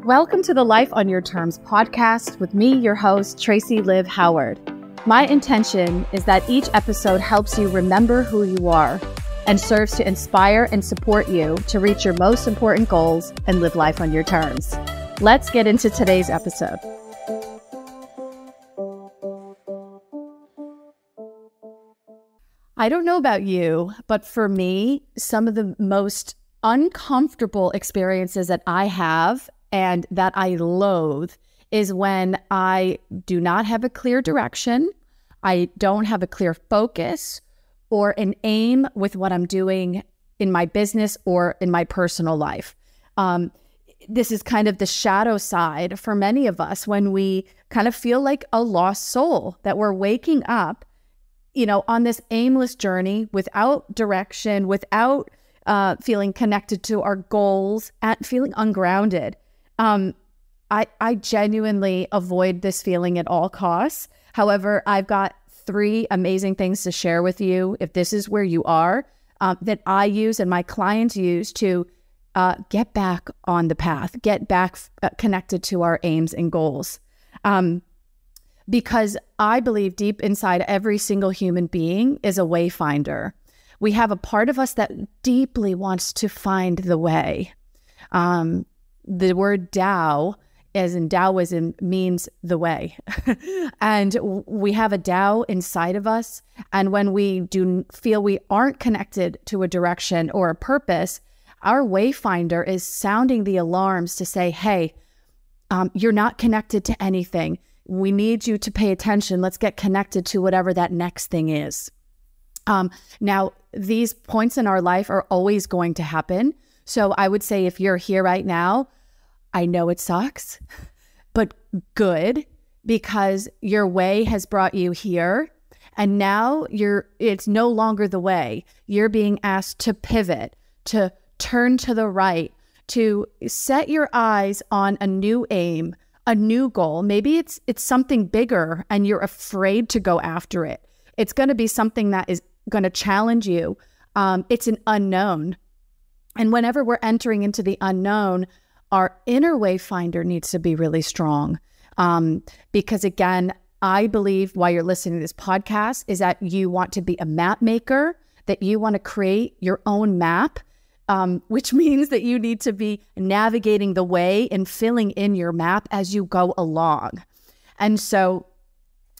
Welcome to the Life on Your Terms podcast with me, your host, Tracey Liv Howard. My intention is that each episode helps you remember who you are and serves to inspire and support you to reach your most important goals and live life on your terms. Let's get into today's episode. I don't know about you, but for me, some of the most uncomfortable experiences that I have and that I loathe is when I do not have a clear direction, I don't have a clear focus or an aim with what I'm doing in my business or in my personal life. This is kind of the shadow side for many of us when we kind of feel like a lost soul, that we're waking up, on this aimless journey without direction, without feeling connected to our goals, and feeling ungrounded. I genuinely avoid this feeling at all costs. However, I've got 3 amazing things to share with you if this is where you are, that I use and my clients use to get back on the path, get back connected to our aims and goals. Because I believe deep inside every single human being is a wayfinder. We have a part of us that deeply wants to find the way. The word Tao, as in Taoism, means the way. And we have a Tao inside of us. And when we do feel we aren't connected to a direction or a purpose, our wayfinder is sounding the alarms to say, hey, you're not connected to anything. We need you to pay attention. Let's get connected to whatever that next thing is. Now, these points in our life are always going to happen. So I would say if you're here right now, I know it sucks, but good, because your way has brought you here. And now it's no longer the way. You're being asked to pivot, to turn to the right, to set your eyes on a new aim, a new goal. Maybe it's something bigger and you're afraid to go after it. It's going to be something that is going to challenge you. It's an unknown. And whenever we're entering into the unknown, our inner wayfinder needs to be really strong. Because again, I believe while you're listening to this podcast is that you want to be a map maker, that you want to create your own map, which means that you need to be navigating the way and filling in your map as you go along. And so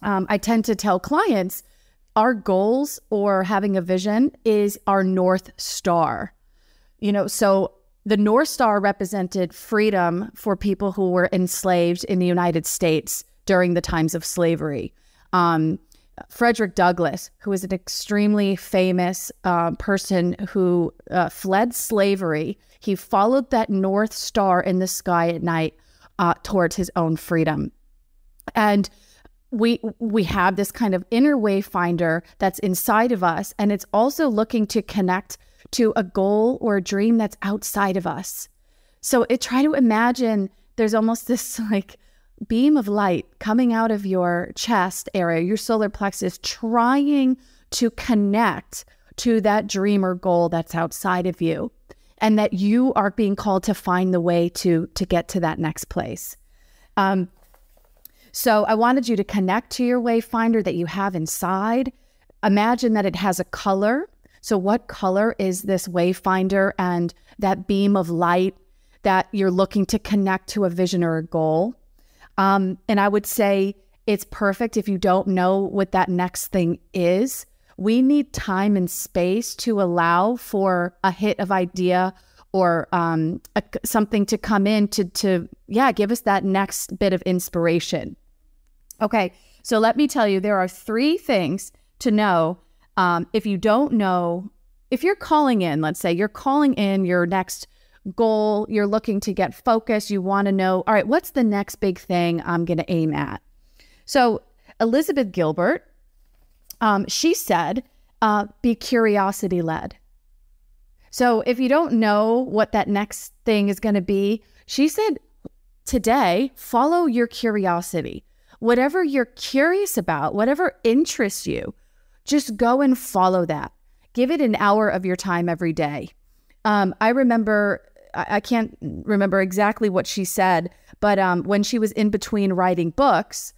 I tend to tell clients our goals or having a vision is our North Star. So the North Star represented freedom for people who were enslaved in the United States during the times of slavery. Frederick Douglass, who was an extremely famous person who fled slavery, he followed that North Star in the sky at night towards his own freedom. And we have this kind of inner wayfinder that's inside of us, and it's also looking to connect to a goal or a dream that's outside of us. So try to imagine there's almost this like beam of light coming out of your chest area, your solar plexus, trying to connect to that dream or goal that's outside of you, and that you are being called to find the way to get to that next place. So I wanted you to connect to your wayfinder that you have inside. Imagine that it has a color. So what color is this wayfinder and that beam of light that you're looking to connect to a vision or a goal? And I would say it's perfect if you don't know what that next thing is. We need time and space to allow for a hit of idea or something to come in to give us that next bit of inspiration. Okay, so let me tell you, there are 3 things to know. If you don't know, if you're calling in, let's say you're calling in your next goal, you're looking to get focused, you want to know, all right, what's the next big thing I'm going to aim at? So Elizabeth Gilbert, she said, be curiosity led. So if you don't know what that next thing is going to be, she said, today, follow your curiosity. Whatever you're curious about, whatever interests you, just go and follow that. Give it an hour of your time every day. I remember I can't remember exactly what she said, but when she was in between writing books,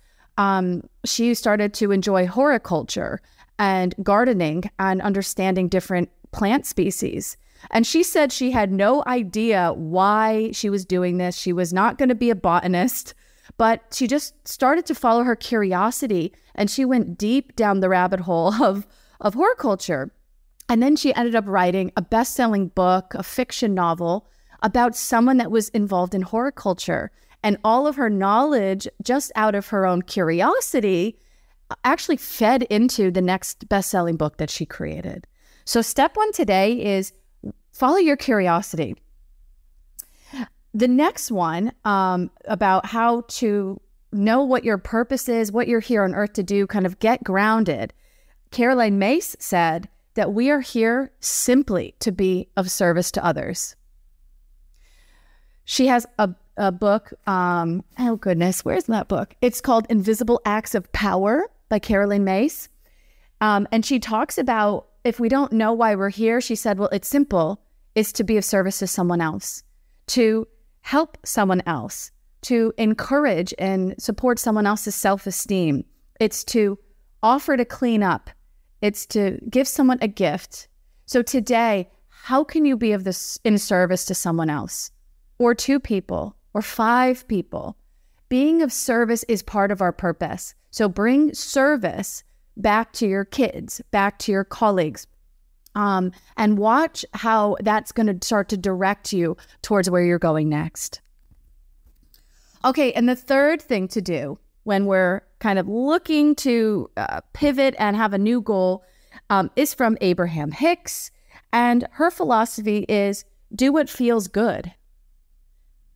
she started to enjoy horticulture and gardening and understanding different plant species. And she said she had no idea why she was doing this. She was not going to be a botanist, but she just started to follow her curiosity, and she went deep down the rabbit hole of horticulture. And then she ended up writing a best-selling book, a fiction novel about someone that was involved in horticulture. And all of her knowledge, just out of her own curiosity, actually fed into the next best-selling book that she created. So step one today is follow your curiosity. The next one, about how to know what your purpose is, what you're here on earth to do, kind of get grounded. Caroline Myss said that we are here simply to be of service to others. She has a book, oh goodness, where's that book? It's called Invisible Acts of Power by Caroline Myss. And she talks about, if we don't know why we're here, she said, well, it's simple. It's to be of service to someone else, to help someone else, to encourage and support someone else's self-esteem. It's to offer to clean up. It's to give someone a gift. So today, how can you be of this in service to someone else, or 2 people, or 5 people? Being of service is part of our purpose. So bring service back to your kids, back to your colleagues, and watch how that's going to start to direct you towards where you're going next. Okay, and the third thing to do when we're kind of looking to pivot and have a new goal is from Abraham Hicks. And her philosophy is do what feels good.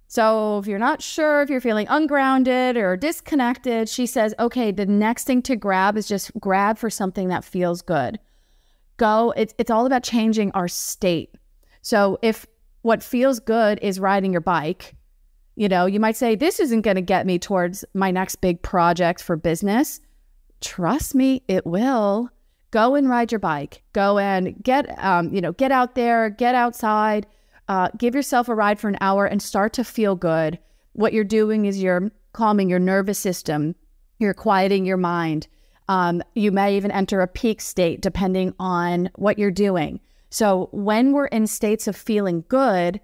So if you're not sure, if you're feeling ungrounded or disconnected, she says, okay, the next thing to grab is just grab for something that feels good. It's all about changing our state. So if what feels good is riding your bike, you might say, this isn't going to get me towards my next big project for business. Trust me, it will. Go and ride your bike. Go and get out there, get outside, give yourself a ride for an hour and start to feel good. What you're doing is you're calming your nervous system. You're quieting your mind. You may even enter a peak state depending on what you're doing. So when we're in states of feeling good,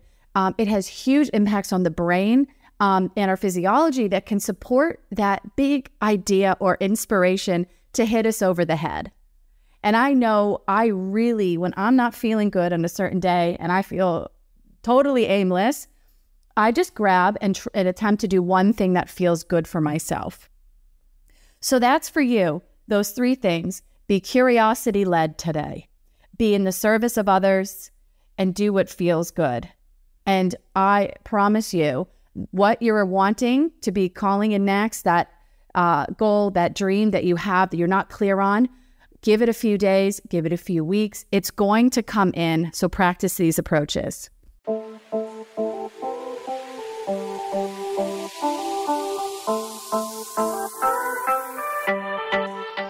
it has huge impacts on the brain and our physiology that can support that big idea or inspiration to hit us over the head. And I know when I'm not feeling good on a certain day and I feel totally aimless, I just grab and attempt to do one thing that feels good for myself. So that's for you. Those 3 things. Be curiosity-led today. Be in the service of others and do what feels good. And I promise you, what you're wanting to be calling in next, that goal, that dream that you have that you're not clear on, give it a few days, give it a few weeks. It's going to come in. So practice these approaches.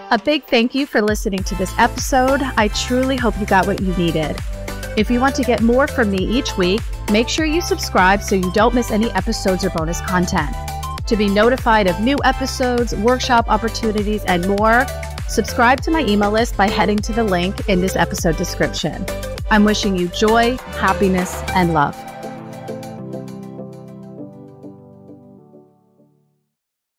A big thank you for listening to this episode. I truly hope you got what you needed. If you want to get more from me each week, make sure you subscribe so you don't miss any episodes or bonus content. To be notified of new episodes, workshop opportunities, and more, subscribe to my email list by heading to the link in this episode description. I'm wishing you joy, happiness, and love.